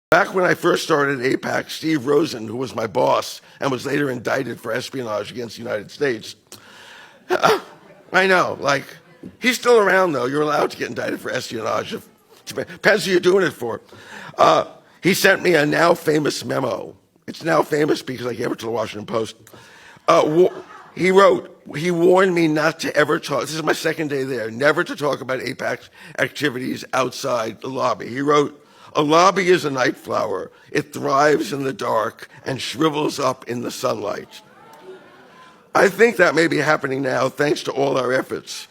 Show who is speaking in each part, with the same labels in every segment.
Speaker 1: Back when I first started AIPAC, Steve Rosen, who was my boss and was later indicted for espionage against the United States, I know, like, he's still around though. You're allowed to get indicted for espionage. Depends who you're doing it for. He sent me a now famous memo. It's now famous because I gave it to the Washington Post. He wrote, he warned me not to ever talk, this is my second day there, never to talk about AIPAC's activities outside the lobby. He wrote, "A lobby is a night flower. It thrives in the dark and shrivels up in the sunlight." I think that may be happening now thanks to all our efforts.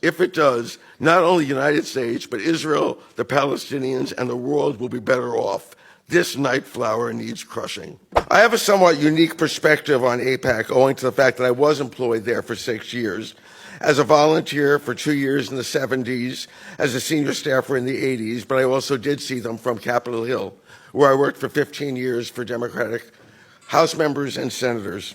Speaker 1: If it does, not only the United States, but Israel, the Palestinians, and the world will be better off. This night flower needs crushing. I have a somewhat unique perspective on AIPAC owing to the fact that I was employed there for 6 years, as a volunteer for 2 years in the 70s, as a senior staffer in the 80s, but I also did see them from Capitol Hill, where I worked for 15 years for Democratic House members and senators.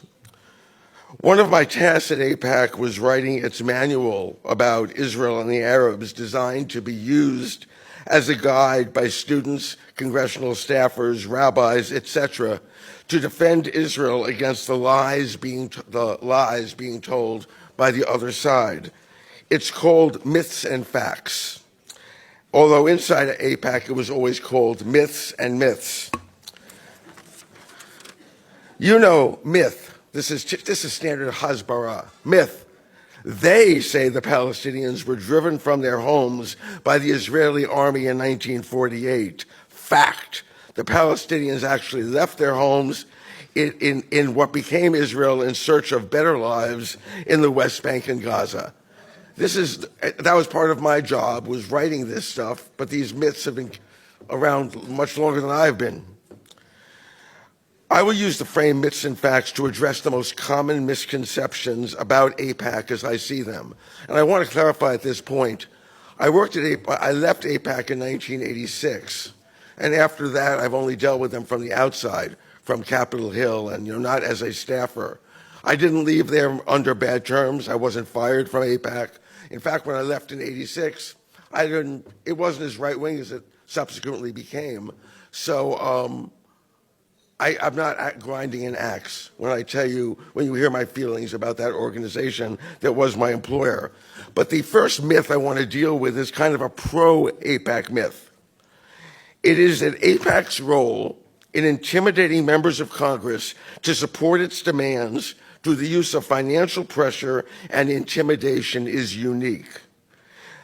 Speaker 1: One of my tasks at AIPAC was writing its manual about Israel and the Arabs, designed to be used as a guide by students, congressional staffers, rabbis, etc., to defend Israel against the lies being told by the other side. It's called Myths and Facts, although inside of AIPAC it was always called Myths and Myths. You know, myth. This is standard Hasbara. Myth. They say the Palestinians were driven from their homes by the Israeli army in 1948. Fact. The Palestinians actually left their homes in what became Israel in search of better lives in the West Bank and Gaza. That was part of my job, was writing this stuff, but these myths have been around much longer than I've been. I will use the frame myths and facts to address the most common misconceptions about AIPAC as I see them. And I want to clarify at this point, I left AIPAC in 1986. And after that, I've only dealt with them from the outside, from Capitol Hill, and not as a staffer. I didn't leave there under bad terms. I wasn't fired from AIPAC. In fact, when I left in 86, it wasn't as right-wing as it subsequently became. So I'm not grinding an axe when I tell you, when you hear my feelings about that organization that was my employer. But the first myth I want to deal with is kind of a pro-AIPAC myth. It is that AIPAC's role in intimidating members of Congress to support its demands through the use of financial pressure and intimidation is unique.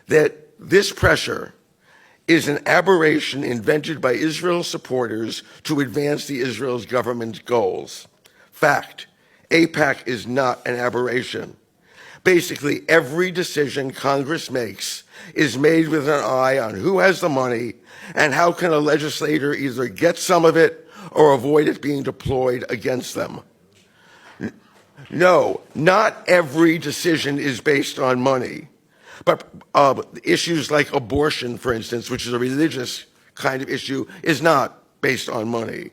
Speaker 1: That this pressure is an aberration invented by Israel's supporters to advance the Israel's government's goals. Fact, AIPAC is not an aberration. Basically, every decision Congress makes is made with an eye on who has the money and how can a legislator either get some of it or avoid it being deployed against them. No, not every decision is based on money. But issues like abortion, for instance, which is a religious kind of issue, is not based on money.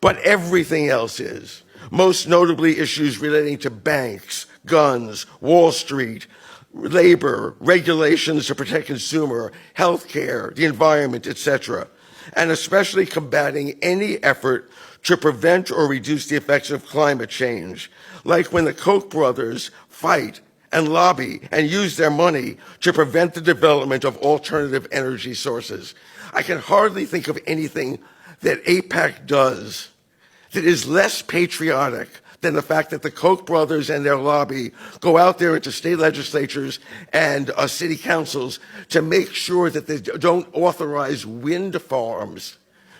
Speaker 1: But everything else is. Most notably, issues relating to banks, guns, Wall Street, labor, regulations to protect consumer, healthcare, the environment, etc. And especially combating any effort to prevent or reduce the effects of climate change, like when the Koch brothers fight and lobby and use their money to prevent the development of alternative energy sources. I can hardly think of anything that AIPAC does that is less patriotic than the fact that the Koch brothers and their lobby go out there into state legislatures and city councils to make sure that they don't authorize wind farms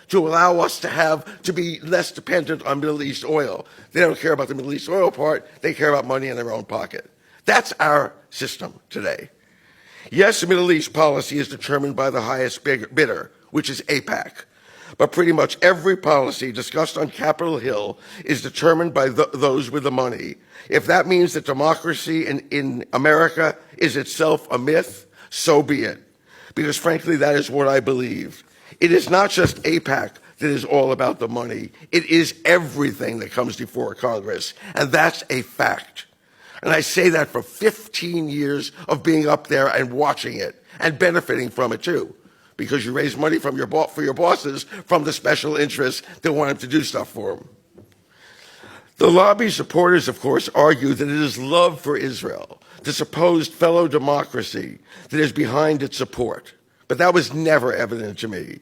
Speaker 1: to allow us to be less dependent on Middle East oil. They don't care about the Middle East oil part, they care about money in their own pocket. That's our system today. Yes, Middle East policy is determined by the highest bidder, which is AIPAC. But pretty much every policy discussed on Capitol Hill is determined by those with the money. If that means that democracy in America is itself a myth, so be it. Because frankly, that is what I believe. It is not just AIPAC that is all about the money. It is everything that comes before Congress. And that's a fact. And I say that for 15 years of being up there and watching it and benefiting from it too. because you raise money from for your bosses from the special interests that want him to do stuff for them. The lobby supporters, of course, argue that it is love for Israel, the supposed fellow democracy, that is behind its support. But that was never evident to me.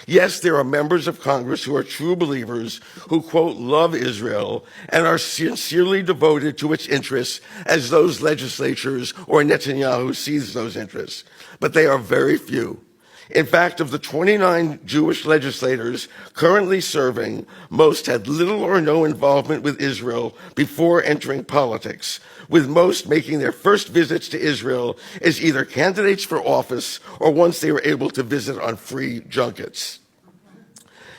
Speaker 1: Yes, there are members of Congress who are true believers who, quote, love Israel and are sincerely devoted to its interests as those legislatures or Netanyahu sees those interests. But they are very few. In fact, of the 29 Jewish legislators currently serving, most had little or no involvement with Israel before entering politics, with most making their first visits to Israel as either candidates for office or once they were able to visit on free junkets.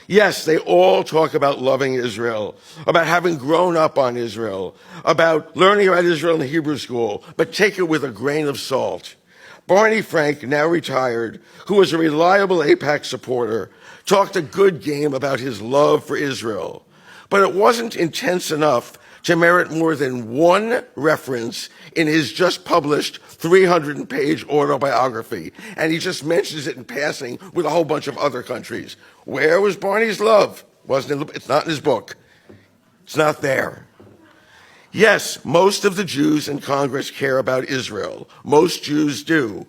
Speaker 1: Yes, they all talk about loving Israel, about having grown up on Israel, about learning about Israel in the Hebrew school, but take it with a grain of salt. Barney Frank, now retired, who was a reliable AIPAC supporter, talked a good game about his love for Israel. But it wasn't intense enough to merit more than one reference in his just published 300-page autobiography. And he just mentions it in passing with a whole bunch of other countries. Where was Barney's love? It's not in his book. It's not there. Yes, most of the Jews in Congress care about Israel. Most Jews do.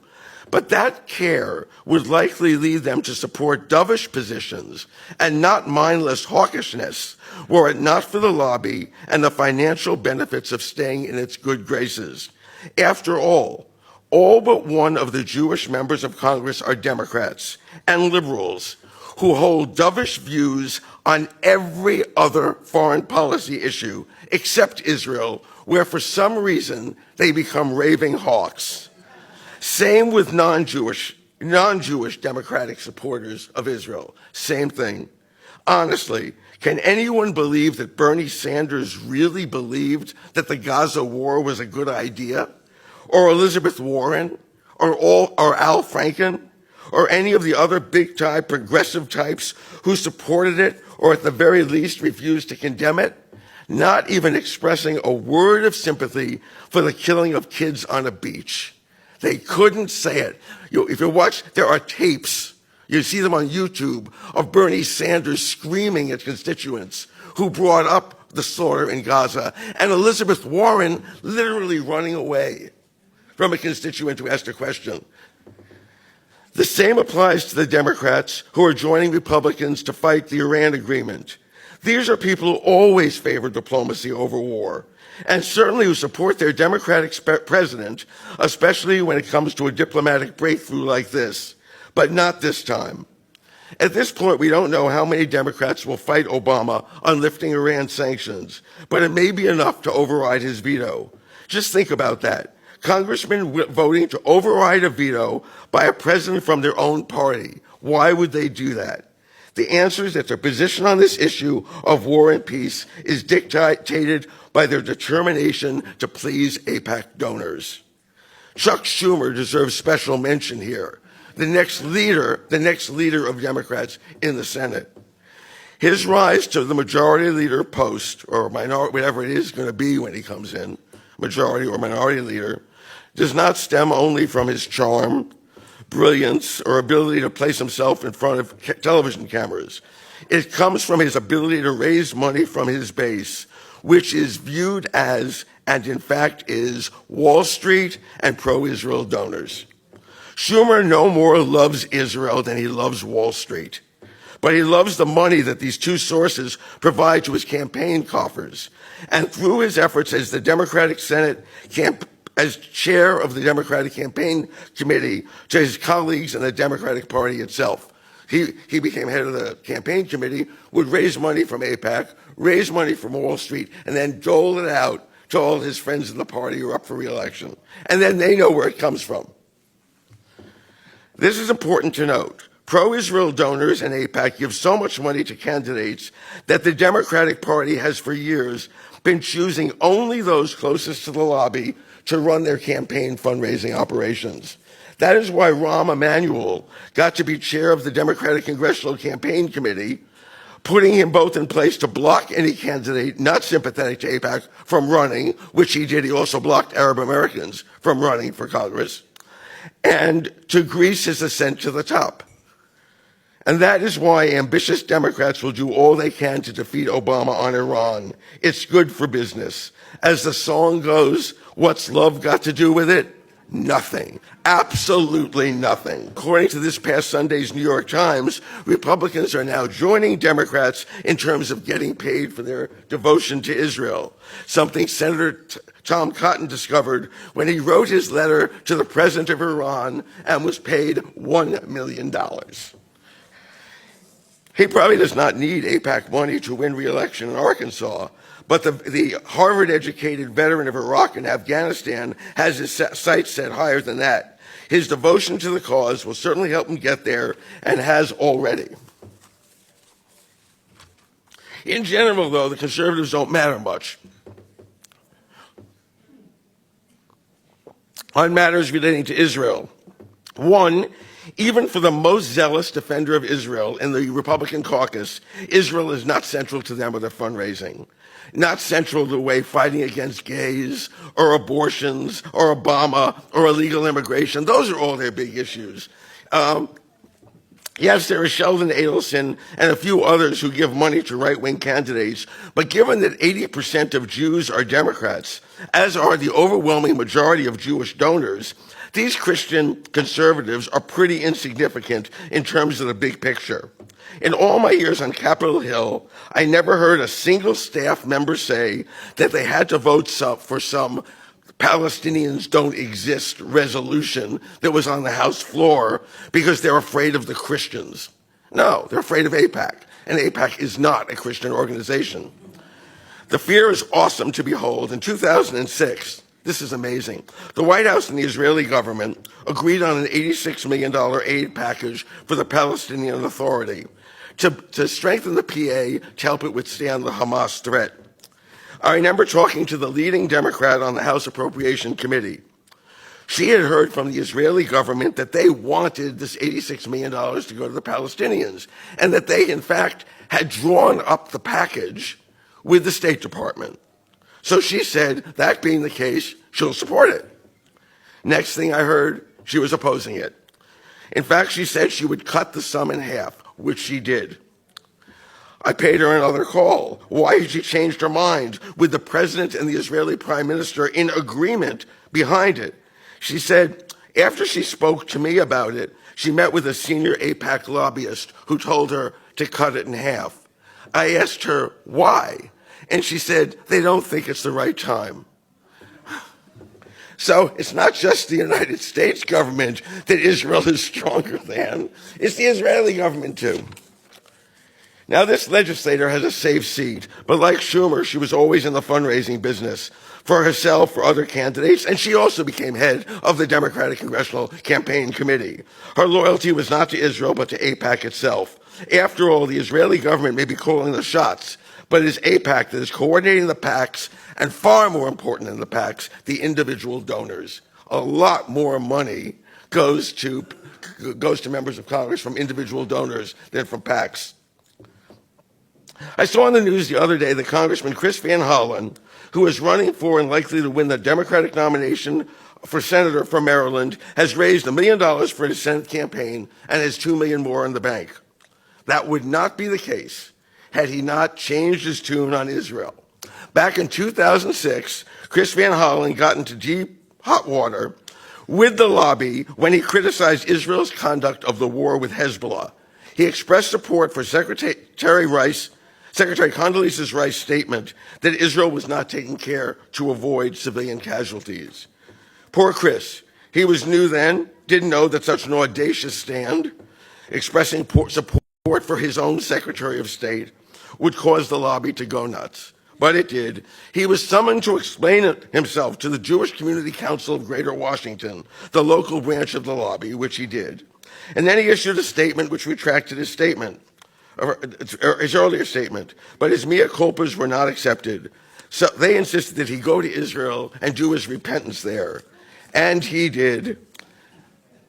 Speaker 1: But that care would likely lead them to support dovish positions and not mindless hawkishness, were it not for the lobby and the financial benefits of staying in its good graces. After all but one of the Jewish members of Congress are Democrats and liberals who hold dovish views on every other foreign policy issue except Israel, where for some reason they become raving hawks. Same with non-Jewish Democratic supporters of Israel. Same thing. Honestly, can anyone believe that Bernie Sanders really believed that the Gaza war was a good idea? Or Elizabeth Warren? Or Al Franken? Or any of the other big-time progressive types who supported it or at the very least refused to condemn it? Not even expressing a word of sympathy for the killing of kids on a beach. They couldn't say it. If you watch, there are tapes, you see them on YouTube, of Bernie Sanders screaming at constituents who brought up the slaughter in Gaza, and Elizabeth Warren literally running away from a constituent who asked a question. The same applies to the Democrats who are joining Republicans to fight the Iran agreement. These are people who always favor diplomacy over war, and certainly who support their Democratic president, especially when it comes to a diplomatic breakthrough like this, but not this time. At this point, we don't know how many Democrats will fight Obama on lifting Iran sanctions, but it may be enough to override his veto. Just think about that. Congressmen voting to override a veto by a president from their own party. Why would they do that? The answer is that their position on this issue of war and peace is dictated by their determination to please AIPAC donors. Chuck Schumer deserves special mention here, the next leader of Democrats in the Senate. His rise to the majority leader post, or minority, whatever it is going to be when he comes in, majority or minority leader, does not stem only from his charm, brilliance, or ability to place himself in front of television cameras. It comes from his ability to raise money from his base, which is viewed as, and in fact is, Wall Street and pro-Israel donors. Schumer no more loves Israel than he loves Wall Street. But he loves the money that these two sources provide to his campaign coffers. And through his efforts as the Democratic Senate as chair of the Democratic Campaign Committee to his colleagues in the Democratic Party itself. He became head of the campaign committee, would raise money from AIPAC, raise money from Wall Street, and then dole it out to all his friends in the party who are up for re-election. And then they know where it comes from. This is important to note. Pro-Israel donors and AIPAC give so much money to candidates that the Democratic Party has for years been choosing only those closest to the lobby to run their campaign fundraising operations. That is why Rahm Emanuel got to be chair of the Democratic Congressional Campaign Committee, putting him both in place to block any candidate not sympathetic to AIPAC from running, which he did. He also blocked Arab Americans from running for Congress, and to grease his ascent to the top. And that is why ambitious Democrats will do all they can to defeat Obama on Iran. It's good for business. As the song goes, what's love got to do with it? Nothing. Absolutely nothing. According to this past Sunday's New York Times, Republicans are now joining Democrats in terms of getting paid for their devotion to Israel, something Senator Tom Cotton discovered when he wrote his letter to the president of Iran and was paid $1 million. He probably does not need AIPAC money to win re-election in Arkansas, but the Harvard-educated veteran of Iraq and Afghanistan has his sights set higher than that. His devotion to the cause will certainly help him get there, and has already. In general, though, the conservatives don't matter much on matters relating to Israel. One, even for the most zealous defender of Israel in the Republican caucus, Israel is not central to them or their fundraising. Not central to the way fighting against gays or abortions or Obama or illegal immigration. Those are all their big issues. Yes, there is Sheldon Adelson and a few others who give money to right-wing candidates, but given that 80% of Jews are Democrats, as are the overwhelming majority of Jewish donors, these Christian conservatives are pretty insignificant in terms of the big picture. In all my years on Capitol Hill, I never heard a single staff member say that they had to vote for some Palestinians don't exist resolution that was on the House floor because they're afraid of the Christians. No, they're afraid of AIPAC, and AIPAC is not a Christian organization. The fear is awesome to behold. In 2006, this is amazing, the White House and the Israeli government agreed on an $86 million aid package for the Palestinian Authority to strengthen the PA to help it withstand the Hamas threat. I remember talking to the leading Democrat on the House Appropriation Committee. She had heard from the Israeli government that they wanted this $86 million to go to the Palestinians, and that they, in fact, had drawn up the package with the State Department. So she said, that being the case, she'll support it. Next thing I heard, she was opposing it. In fact, she said she would cut the sum in half, which she did. I paid her another call. Why had she changed her mind with the president and the Israeli prime minister in agreement behind it? She said, after she spoke to me about it, she met with a senior AIPAC lobbyist who told her to cut it in half. I asked her why, and she said, they don't think it's the right time. So it's not just the United States government that Israel is stronger than, it's the Israeli government too. Now, this legislator has a safe seat, but like Schumer, she was always in the fundraising business for herself, for other candidates, and she also became head of the Democratic Congressional Campaign Committee. Her loyalty was not to Israel, but to AIPAC itself. After all, the Israeli government may be calling the shots, but it is AIPAC that is coordinating the PACs, and far more important than the PACs, the individual donors. A lot more money goes to members of Congress from individual donors than from PACs. I saw in the news the other day that Congressman Chris Van Hollen, who is running for and likely to win the Democratic nomination for senator from Maryland, has raised $1 million for his Senate campaign and has $2 million more in the bank. That would not be the case had he not changed his tune on Israel. Back in 2006, Chris Van Hollen got into deep hot water with the lobby when he criticized Israel's conduct of the war with Hezbollah. He expressed support for Secretary Condoleezza Rice's statement that Israel was not taking care to avoid civilian casualties. Poor Chris. He was new then, didn't know that such an audacious stand, expressing support for his own Secretary of State, would cause the lobby to go nuts. But it did. He was summoned to explain himself to the Jewish Community Council of Greater Washington, the local branch of the lobby, which he did. And then he issued a statement which retracted his statement. His earlier statement, but his mea culpas were not accepted. So they insisted that he go to Israel and do his repentance there. And he did.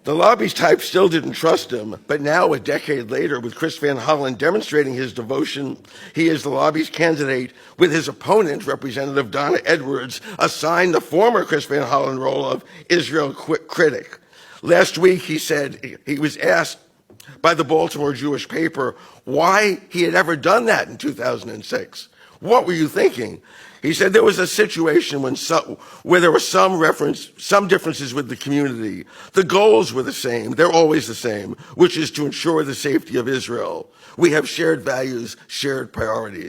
Speaker 1: The lobby's type still didn't trust him, but now, a decade later, with Chris Van Hollen demonstrating his devotion, he is the lobby's candidate, with his opponent, Representative Donna Edwards, assigned the former Chris Van Hollen role of Israel critic. Last week, he said, he was asked by the Baltimore Jewish paper why he had ever done that in 2006. What were you thinking? He said there was a situation where there were some differences with the community. The goals were the same. They're always the same, which is to ensure the safety of Israel. We have shared values, shared priorities.